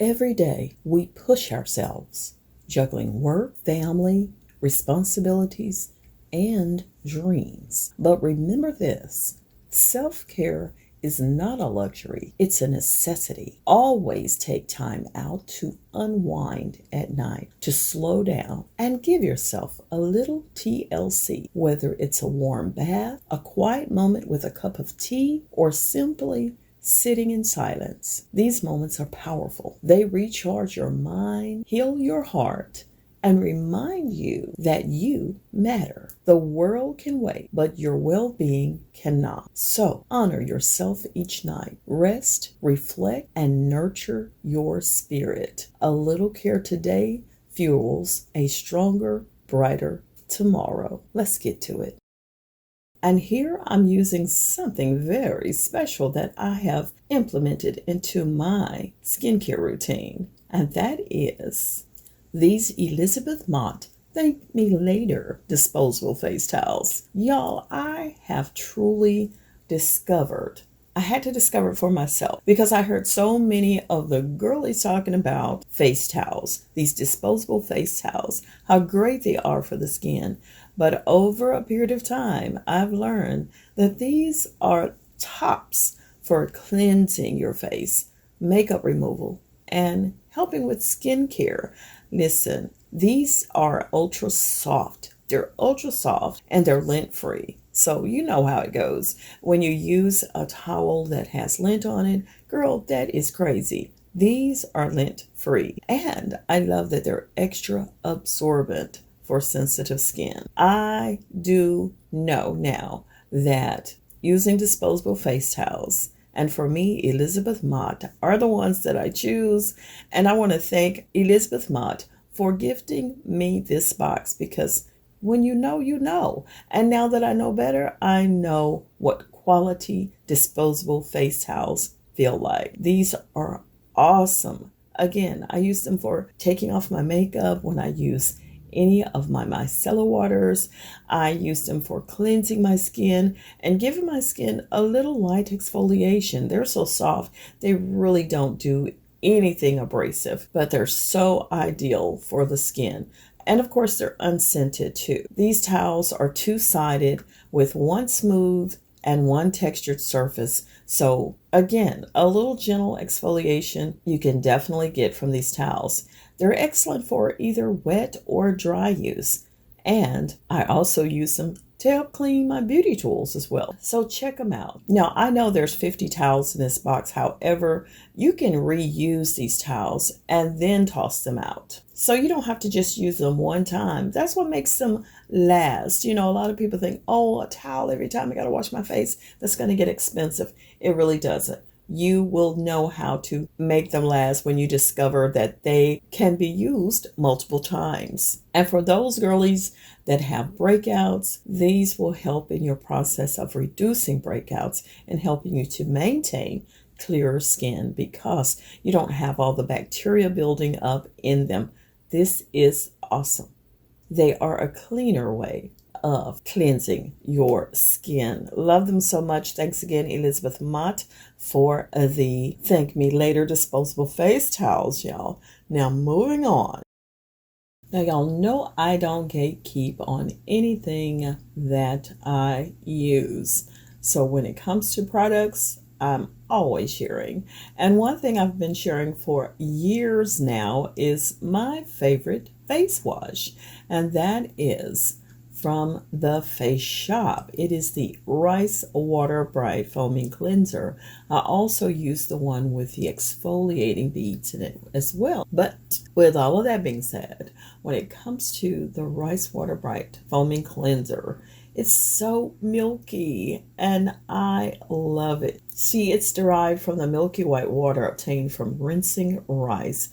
Every day we push ourselves, juggling work, family, responsibilities, and dreams. But remember this, self-care is not a luxury, it's a necessity. Always take time out to unwind at night, to slow down and give yourself a little TLC, whether it's a warm bath, a quiet moment with a cup of tea, or simply sitting in silence. These moments are powerful. They recharge your mind, heal your heart, and remind you that you matter. The world can wait, but your well-being cannot. So honor yourself each night. Rest, reflect, and nurture your spirit. A little care today fuels a stronger, brighter tomorrow. Let's get to it. And here I'm using something very special that I have implemented into my skincare routine, and that is these Elizabeth Mott Thank Me Later disposable face towels. Y'all, I have truly discovered, I had to discover it for myself because I heard so many of the girlies talking about face towels, these disposable face towels, how great they are for the skin. But over a period of time, I've learned that these are tops for cleansing your face, makeup removal, and helping with skincare. Listen, these are ultra soft. They're ultra soft and they're lint free. So you know how it goes. When you use a towel that has lint on it, girl, that is crazy. These are lint free. And I love that they're extra absorbent for sensitive skin. I do know now that using disposable face towels, and for me, Elizabeth Mott are the ones that I choose. And I want to thank Elizabeth Mott for gifting me this box, because when you know, you know. And now that I know better, I know what quality disposable face towels feel like. These are awesome. Again, I use them for taking off my makeup when I use any of my micellar waters. I use them for cleansing my skin and giving my skin a little light exfoliation. They're so soft, they really don't do anything abrasive, but they're so ideal for the skin. And of course, they're unscented too. These towels are two-sided with one smooth and one textured surface. So again, a little gentle exfoliation you can definitely get from these towels. They're excellent for either wet or dry use. And I also use them to help clean my beauty tools as well. So check them out. Now, I know there's 50 towels in this box. However, you can reuse these towels and then toss them out. So you don't have to just use them one time. That's what makes them last. You know, a lot of people think, oh, a towel every time I got to wash my face, that's going to get expensive. It really doesn't. You will know how to make them last when you discover that they can be used multiple times. And for those girlies that have breakouts, these will help in your process of reducing breakouts and helping you to maintain clearer skin because you don't have all the bacteria building up in them. This is awesome. They are a cleaner way of cleansing your skin. Love them so much. Thanks again, Elizabeth Mott, for the Thank Me Later disposable face towels, y'all. Now moving on. Now y'all know I don't gatekeep on anything that I use. So when it comes to products, I'm always sharing. And one thing I've been sharing for years now is my favorite face wash. And that is from the Face Shop. It is the Rice Water Bright Foaming Cleanser. I also use the one with the exfoliating beads in it as well. But with all of that being said, when it comes to the Rice Water Bright Foaming Cleanser, it's so milky and I love it. See, it's derived from the milky white water obtained from rinsing rice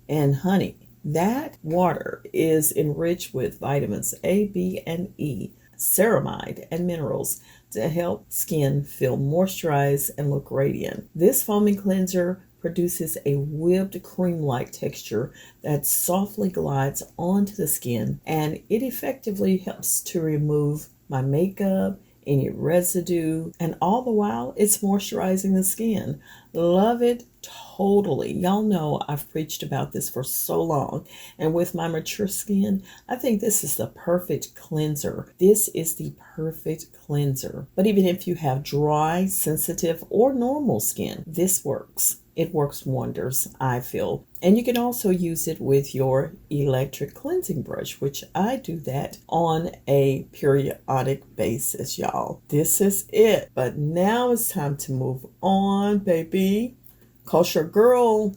and honey. That water is enriched with vitamins A, B, and E, ceramide, and minerals to help skin feel moisturized and look radiant. This foaming cleanser produces a whipped cream-like texture that softly glides onto the skin, and it effectively helps to remove my makeup any residue, and all the while it's moisturizing the skin. Love it totally. Y'all know I've preached about this for so long, and with my mature skin, I think this is the perfect cleanser. This is the perfect cleanser. But even if you have dry, sensitive, or normal skin, this works. It works wonders, I feel. And you can also use it with your electric cleansing brush, which I do that on a periodic basis, y'all. This is it. But now it's time to move on, baby. Cause your girl,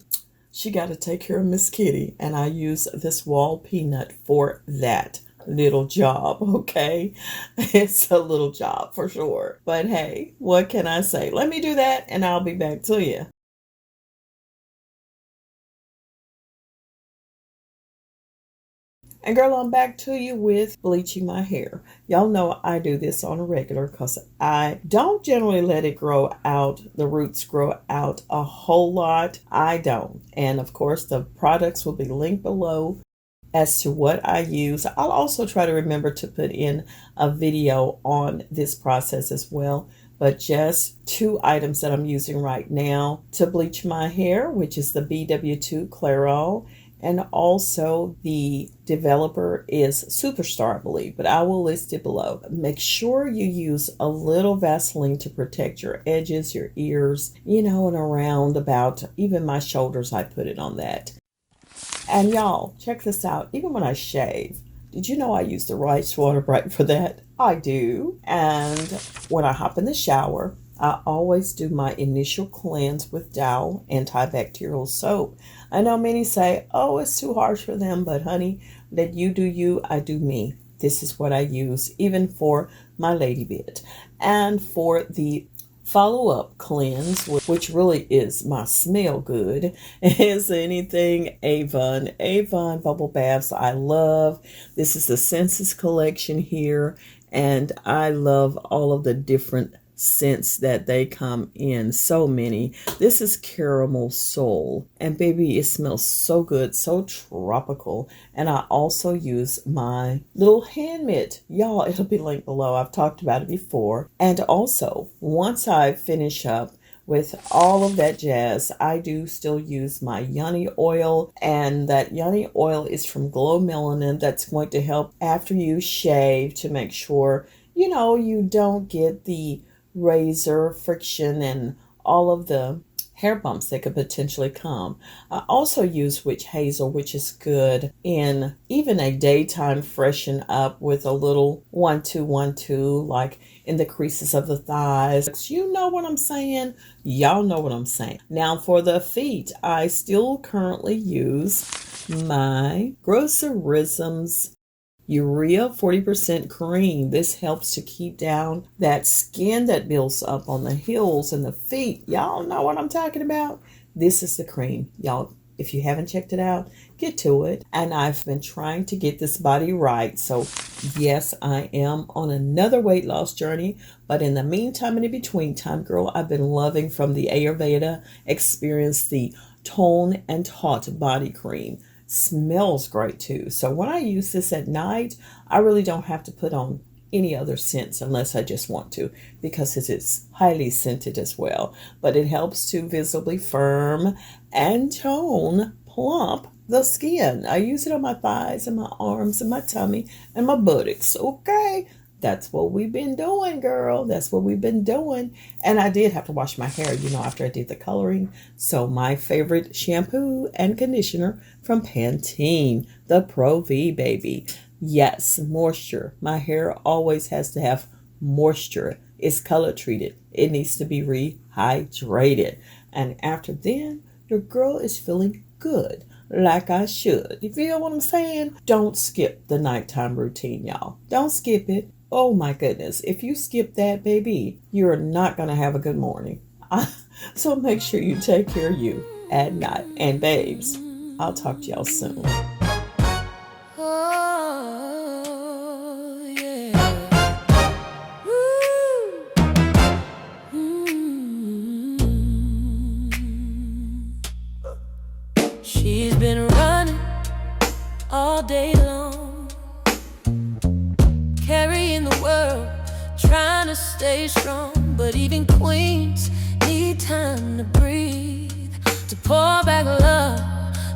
she got to take care of Miss Kitty. And I use this wall peanut for that little job, okay? It's a little job for sure. But hey, what can I say? Let me do that and I'll be back to you. And girl, I'm back to you with bleaching my hair. Y'all know I do this on a regular because I don't generally let it grow out, the roots grow out a whole lot. I don't. And of course, the products will be linked below as to what I use. I'll also try to remember to put in a video on this process as well. But just 2 items that I'm using right now to bleach my hair, which is the BW2 Clairol, and also the developer is Superstar, I believe, but I will list it below. Make sure you use a little Vaseline to protect your edges, your ears, and around about even my shoulders, I put it on that. And y'all, check this out. Even when I shave, did you know I use the Rice Water Bright for that? I do. And when I hop in the shower, I always do my initial cleanse with Dow antibacterial soap. I know many say, oh, it's too harsh for them, but honey, let you do you, I do me. This is what I use, even for my lady bit. And for the follow-up cleanse, which really is my smell good, is anything Avon bubble baths. I love. This is the Senses collection here, and I love all of the different scents that they come in. So many. This is Caramel Soul, and baby, it smells so good, so tropical. And I also use my little hand mitt. Y'all, it'll be linked below. I've talked about it before. And also, once I finish up with all of that jazz, I do still use my Yoni oil, and that Yoni oil is from GloMelanin. That's going to help after you shave to make sure you don't get the razor friction and all of the hair bumps that could potentially come. I also use witch hazel, which is good in even a daytime freshen up with a little 1-2-1-2, like in the creases of the thighs. You know what I'm saying? Y'all know what I'm saying. Now for the feet, I still currently use my Grocerisms Urea 40% cream. This helps to keep down that skin that builds up on the heels and the feet. Y'all know what I'm talking about. This is the cream. Y'all, if you haven't checked it out, get to it. And I've been trying to get this body right. So yes, I am on another weight loss journey. But in the meantime and in between time, girl, I've been loving from the Ayurveda experience the Tone and Taut body cream. Smells great too. So when I use this at night, I really don't have to put on any other scents unless I just want to, because it is highly scented as well. But it helps to visibly firm and tone plump the skin. I use it on my thighs and my arms and my tummy and my buttocks. Okay, that's what we've been doing, girl. That's what we've been doing. And I did have to wash my hair, after I did the coloring. So my favorite shampoo and conditioner from Pantene, the Pro V, baby. Yes, moisture. My hair always has to have moisture. It's color treated. It needs to be rehydrated. And after then, your girl is feeling good, like I should. You feel what I'm saying? Don't skip the nighttime routine, y'all. Don't skip it. Oh my goodness. If you skip that, baby, you're not going to have a good morning. So make sure you take care of you at night. And babes, I'll talk to y'all soon. Oh, yeah. She's been running all day long, carrying the world, trying to to stay strong, but even queens need time to breathe, to pour back love,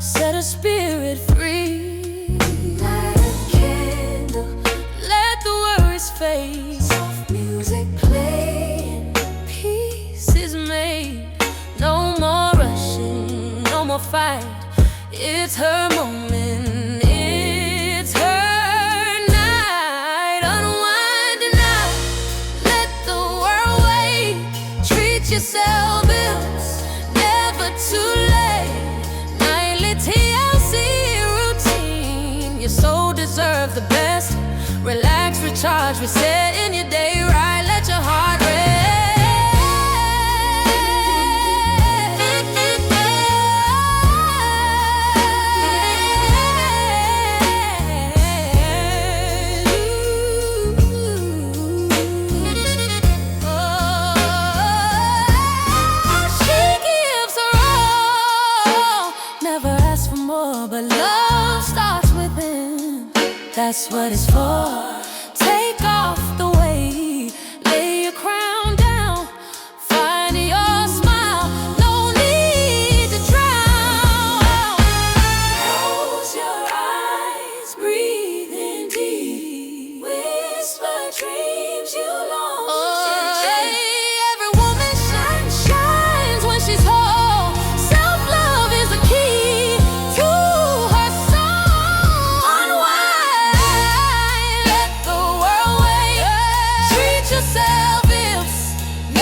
set a spirit free. Light a candle, let the worries fade, soft music play, peace is made. No more rushing, no more fight. It's her moment, it's her night. Unwind now, let the world wait. Treat yourself, it's never too late. Nightly TLC routine, your soul deserves the best. Relax, recharge, reset in your day right. Let your heart rest. But love starts within. That's what it's for. Take off the weight, lay your crown down, find your smile. No need to drown. close your eyes, breathe in deep, whisper dreams you long to share. Every woman shines when she's whole. Self-love is the key to her soul. Unwind, let the world wait. Treat yourself, it's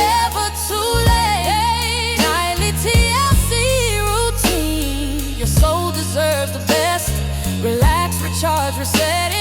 never too late. Nightly TLC routine, your soul deserves the best. Relax, recharge, reset.